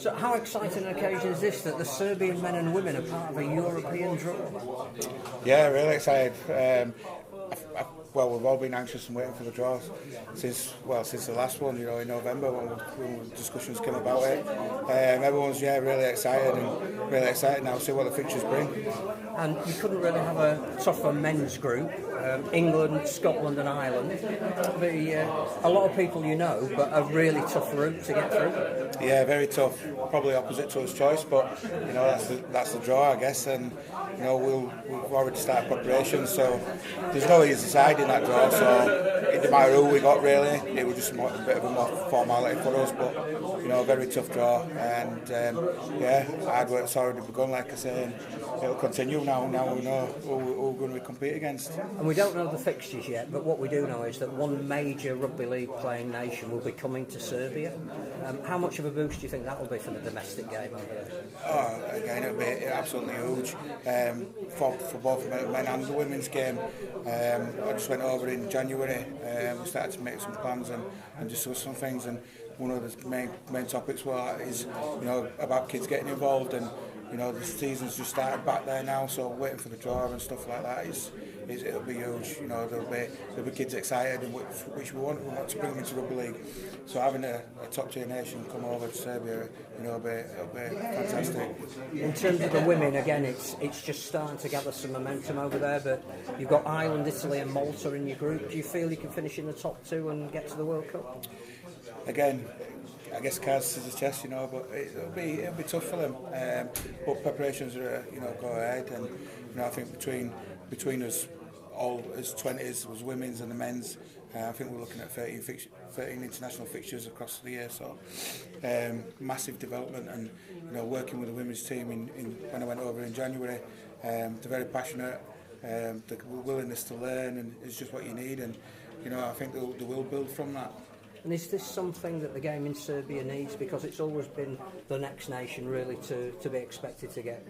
So how exciting an occasion is this that the Serbian men and women are part of a European draw? Yeah, really excited. Well, we've all been anxious and waiting for the draws since the last one, in November when discussions came about it. Everyone's really excited now to see what the fixtures bring. And you couldn't really have a tougher men's group. England, Scotland and Ireland. Be a lot of people but a really tough route to get through. Yeah, very tough. Probably opposite to us choice, but that's the draw, I guess. And we've already started preparations, so there's no easy side in that draw. So it didn't matter who we got really. It was just a bit of a more formality for us, but a very tough draw. And hard work's already begun, like I say, and it'll continue now. Now we know who we're going to compete against. And we don't know the fixtures yet, but what we do know is that one major rugby league playing nation will be coming to Serbia. How much of a boost do you think that will be for the domestic game over there? Oh, again, it'll be absolutely huge for both the men and the women's game. I just went over in January. We started to make some plans and discuss some things, and one of the main topics is about kids getting involved, and the season's just started back there now, so waiting for the draw and stuff like that it'll be huge. There'll be kids excited, and which we want to bring them into rugby league. So having a top tier nation come over to Serbia, it'll be fantastic. In terms of the women, again, it's just starting to gather some momentum over there. But you've got Ireland, Italy, and Malta in your group. Do you feel you can finish in the top two and get to the World Cup? Again, I guess cards scissors chess, but it'll be tough for them. But preparations are, go ahead, and I think between us all as 20s, as women's and the men's, I think we're looking at 13 international fixtures across the year. So massive development, and working with the women's team when I went over in January, they're very passionate. The willingness to learn and is just what you need, and I think they will build from that. And is this something that the game in Serbia needs? Because it's always been the next nation really to be expected to get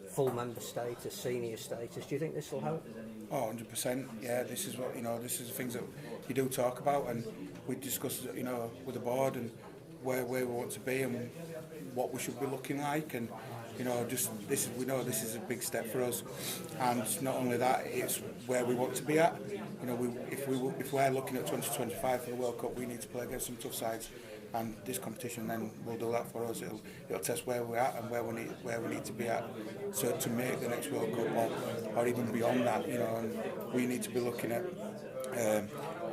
full member status, senior status. Do you think this will help? Oh, 100%. Yeah, this is what this is the things that you do talk about, and we discuss with the board and where we want to be and what we should be looking like, and we know this is a big step for us. And not only that, it's where we want to be at. If we're looking at 2025 for the World Cup, we need to play against some tough sides, and this competition then will do that for us. It'll test where we're at and where we need to be at to make the next World Cup, or even beyond that. And we need to be looking at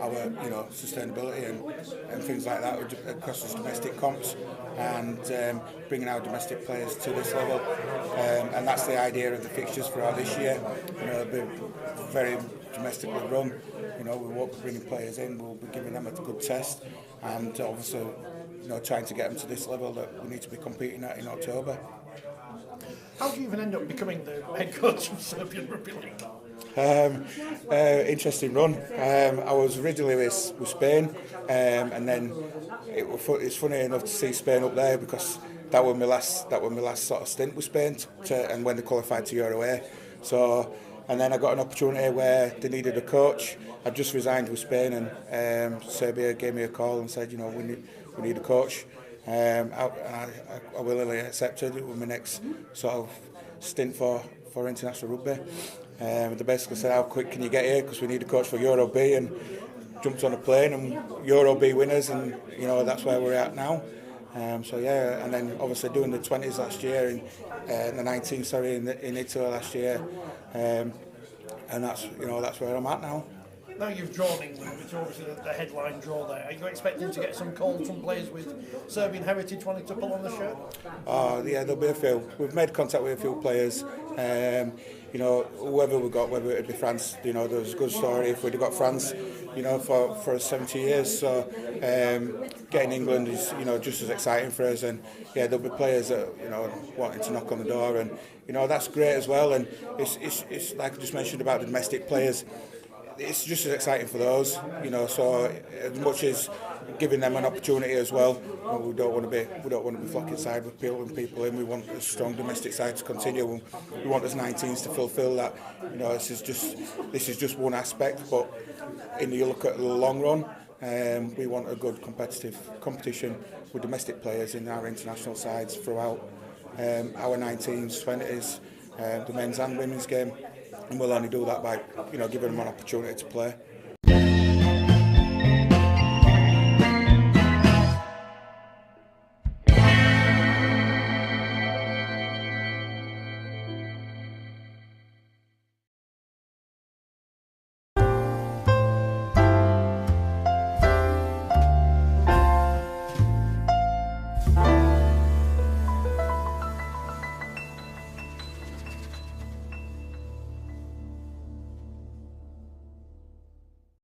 our sustainability and things like that across the domestic comps, and bringing our domestic players to this level, and that's the idea of the fixtures for our this year. It'll be very domestically run. We won't be bringing players in, we'll be giving them a good test, and obviously trying to get them to this level that we need to be competing at in October. How do you even end up becoming the head coach of Serbian Rugby League? Interesting run. I was originally with Spain, and then it's funny enough to see Spain up there, because that was my last sort of stint with Spain, and when they qualified to Euro A. So, and then I got an opportunity where they needed a coach. I'd just resigned with Spain, and Serbia gave me a call and said, we need a coach. I willingly accepted. It was my next sort of stint for international rugby. They basically said, how quick can you get here, because we need a coach for Euro B, and jumped on a plane, and Euro B winners, and that's where we're at now. And then obviously doing the 20s last year, in the 19s in Italy last year, and that's where I'm at now. Now you've drawn England, which is obviously the headline draw there. Are you expecting to get some calls from players with Serbian heritage wanting to pull on the shirt? Oh yeah, there'll be a few. We've made contact with a few players. Whoever we got, whether it be France, there was a good story if we'd have got France, for 70 years. So getting England is, just as exciting for us. And yeah, there'll be players that, wanting to knock on the door, and that's great as well. And it's like I just mentioned about the domestic players. It's just as exciting for those, So as much as giving them an opportunity as well, we don't want to be flocking side with people in. We want a strong domestic side to continue. We want us 19s to fulfil that. This is just one aspect, but you look at the long run, We want a good competitive competition with domestic players in our international sides throughout our 19s, 20s, the men's and women's game, and we'll only do that by giving them an opportunity to play.